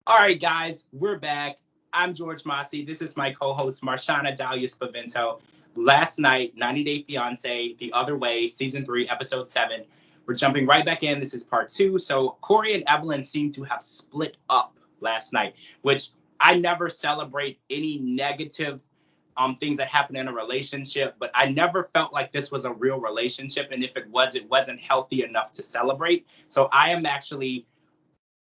All right, guys, we're back. I'm George Mossey. This is my co-host, Marshana Dahlia Spavento. Last night, 90 Day Fiancé, The Other Way, Season 3, Episode 7. We're jumping right back in. This is part 2. So Corey and Evelyn seem to have split up last night, which I never celebrate any negative things that happen in a relationship, but I never felt like this was a real relationship. And if it wasn't healthy enough to celebrate. So I am actually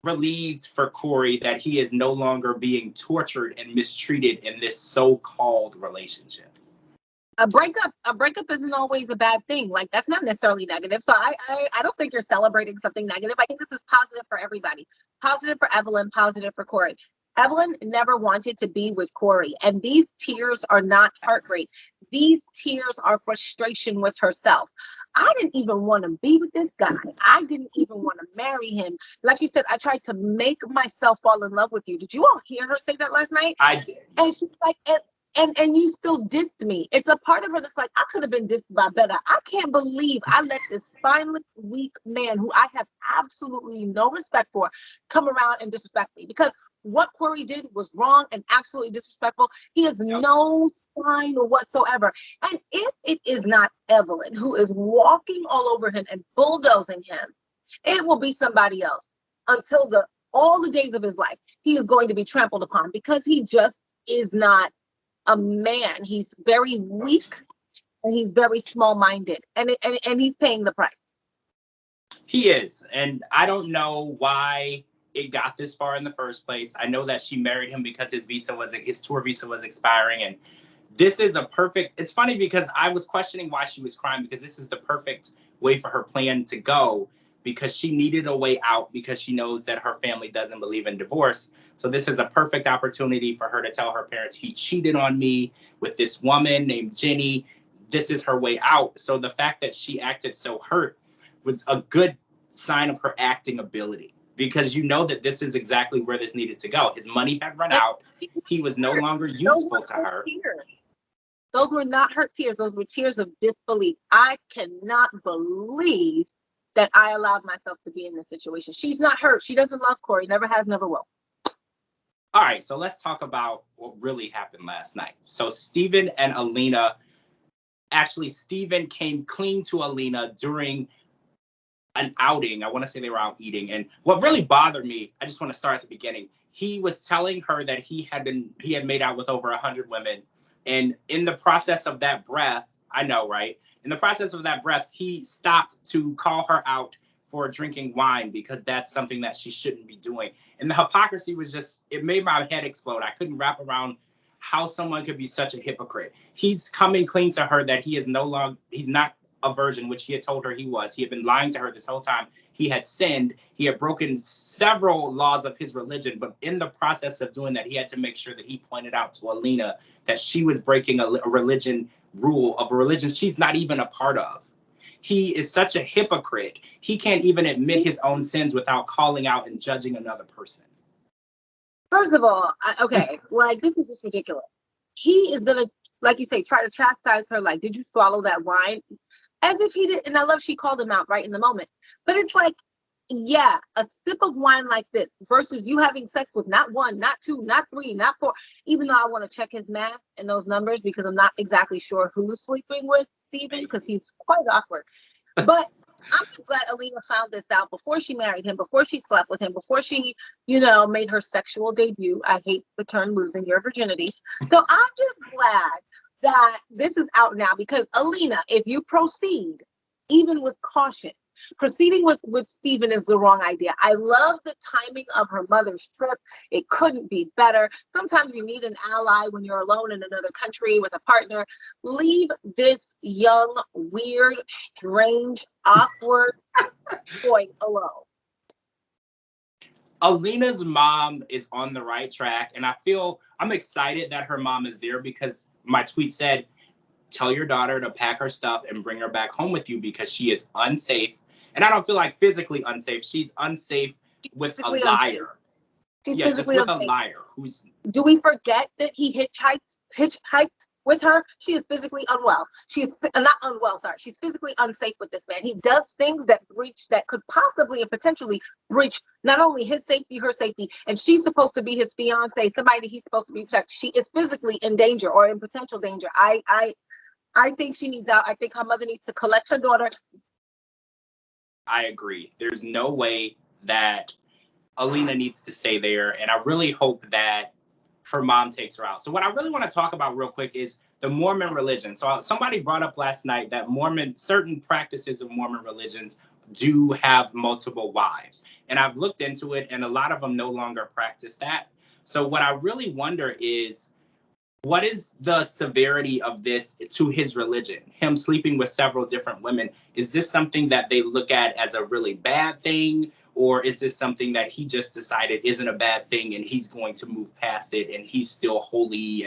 relieved for Corey that he is no longer being tortured and mistreated in this so-called relationship. A breakup isn't always a bad thing. Like, that's not necessarily negative. So I don't think you're celebrating something negative. I think this is positive for everybody. Positive for Evelyn, positive for Corey. Evelyn never wanted to be with Corey, and these tears are not heartbreak. These tears are frustration with herself. I didn't even want to be with this guy. I didn't even want to marry him. Like you said, I tried to make myself fall in love with you. Did you all hear her say that last night? I did. And she's like, and you still dissed me. It's a part of her that's like, I could have been dissed by better. I can't believe I let this spineless, weak man who I have absolutely no respect for come around and disrespect me. Because what Corey did was wrong and absolutely disrespectful. He has no spine whatsoever. And if it is not Evelyn who is walking all over him and bulldozing him, it will be somebody else until all the days of his life. He is going to be trampled upon because he just is not a man. He's very weak and he's very small-minded, and he's paying the price. He is, and I don't know why it got this far in the first place. I know that she married him because his tour visa was expiring, and this is a perfect. It's funny because I was questioning why she was crying, because this is the perfect way for her plan to go, because she needed a way out, because she knows that her family doesn't believe in divorce. So this is a perfect opportunity for her to tell her parents, he cheated on me with this woman named Jenny. This is her way out. So the fact that she acted so hurt was a good sign of her acting ability, because you know that this is exactly where this needed to go. His money had run out. He was no longer useful to her. Those were not hurt tears. Those were tears of disbelief. I cannot believe that I allowed myself to be in this situation. She's not hurt. She doesn't love Corey. Never has, never will. All right, so let's talk about what really happened last night. So Steven and Alina, actually Steven came clean to Alina during an outing. I want to say they were out eating. And what really bothered me, I just want to start at the beginning. He was telling her that he had made out with over 100 women. And in the process of that breath, I know, right? In the process of that breath, he stopped to call her out for drinking wine, because that's something that she shouldn't be doing. And the hypocrisy was just, it made my head explode. I couldn't wrap around how someone could be such a hypocrite. He's coming clean to her that he's not a virgin, which he had told her he was. He had been lying to her this whole time. He had sinned. He had broken several laws of his religion. But in the process of doing that, he had to make sure that he pointed out to Alina that she was breaking a religion rule of a religion she's not even a part of. He is such a hypocrite. He can't even admit his own sins without calling out and judging another person. First of all, like, this is just ridiculous. He is going to, like you say, try to chastise her. Like, did you swallow that wine? As if he did. And I love she called him out right in the moment. But it's like, yeah, a sip of wine like this versus you having sex with not one, not two, not three, not four. Even though I want to check his math and those numbers, because I'm not exactly sure who's sleeping with Steven, because he's quite awkward. But I'm just glad Alina found this out before she married him, before she slept with him, before she, made her sexual debut. I hate the term losing your virginity. So I'm just glad that this is out now, because Alina, if you proceed, even with caution, proceeding with Steven is the wrong idea. I love the timing of her mother's trip. It couldn't be better. Sometimes you need an ally when you're alone in another country with a partner. Leave this young, weird, strange, awkward boy alone. Alina's mom is on the right track, and I'm excited that her mom is there, because my tweet said, tell your daughter to pack her stuff and bring her back home with you, because she is unsafe. And I don't feel like physically unsafe. She's unsafe with a liar. She's just with unsafe. a liar. Do we forget that he hitchhiked with her, she is physically unwell. She is not unwell, sorry. She's physically unsafe with this man. He does things that could possibly and potentially breach not only his safety, her safety, and she's supposed to be his fiance, somebody that he's supposed to be protected. She is physically in danger or in potential danger. I think she needs out. I think her mother needs to collect her daughter. I agree. There's no way that Alina needs to stay there, and I really hope that her mom takes her out. So what I really want to talk about real quick is the Mormon religion. So somebody brought up last night that certain practices of Mormon religions do have multiple wives. And I've looked into it, and a lot of them no longer practice that. So what I really wonder is, what is the severity of this to his religion? Him sleeping with several different women. Is this something that they look at as a really bad thing? Or is this something that he just decided isn't a bad thing and he's going to move past it and he's still holy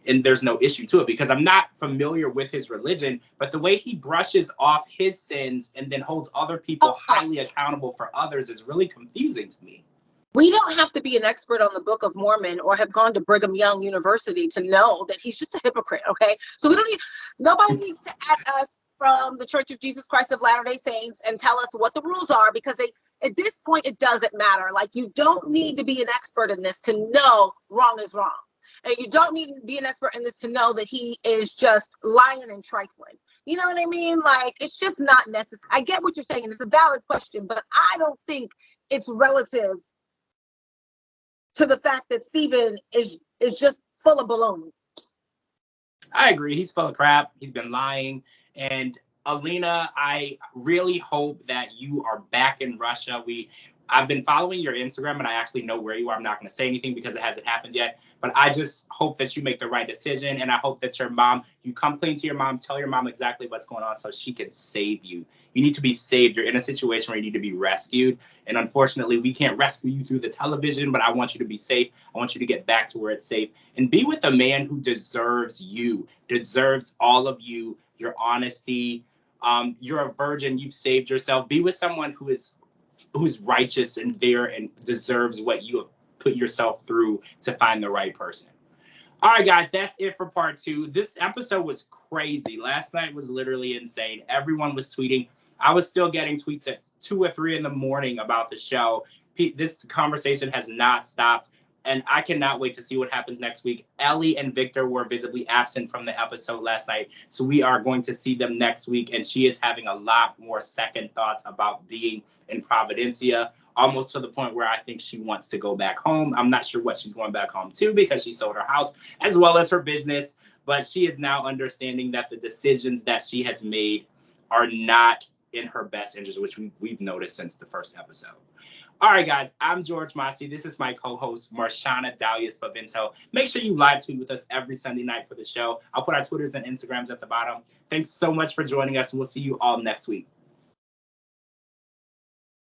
and there's no issue to it? Because I'm not familiar with his religion, but the way he brushes off his sins and then holds other people highly accountable for others is really confusing to me. We don't have to be an expert on the Book of Mormon or have gone to Brigham Young University to know that he's just a hypocrite, okay? So nobody needs to add us from the Church of Jesus Christ of Latter-day Saints and tell us what the rules are, because at this point, it doesn't matter. Like, you don't need to be an expert in this to know wrong is wrong. And you don't need to be an expert in this to know that he is just lying and trifling. You know what I mean? Like, it's just not necessary. I get what you're saying, and it's a valid question, but I don't think it's relative to the fact that Stephen is just full of baloney. I agree. He's full of crap. He's been lying. And Alina, I really hope that you are back in Russia. I've been following your Instagram, and I actually know where you are. I'm not going to say anything because it hasn't happened yet. But I just hope that you make the right decision. And I hope that you come clean to your mom, tell your mom exactly what's going on so she can save you. You need to be saved. You're in a situation where you need to be rescued. And unfortunately, we can't rescue you through the television, but I want you to be safe. I want you to get back to where it's safe and be with a man who deserves you, deserves all of you, your honesty. You're a virgin. You've saved yourself. Be with someone who's righteous and there and deserves what you have put yourself through to find the right person. All right, guys, that's it for part 2. This episode was crazy. Last night was literally insane. Everyone was tweeting. I was still getting tweets at 2 or 3 in the morning about the show. This conversation has not stopped, and I cannot wait to see what happens next week. Ellie and Victor were visibly absent from the episode last night, so we are going to see them next week, and she is having a lot more second thoughts about being in Providencia, almost to the point where I think she wants to go back home. I'm not sure what she's going back home to because she sold her house as well as her business, but she is now understanding that the decisions that she has made are not in her best interest, which we've noticed since the first episode. All right, guys, I'm George Mossey. This is my co-host, Marshana Dahlia Spavento. Make sure you live tweet with us every Sunday night for the show. I'll put our Twitters and Instagrams at the bottom. Thanks so much for joining us, and we'll see you all next week.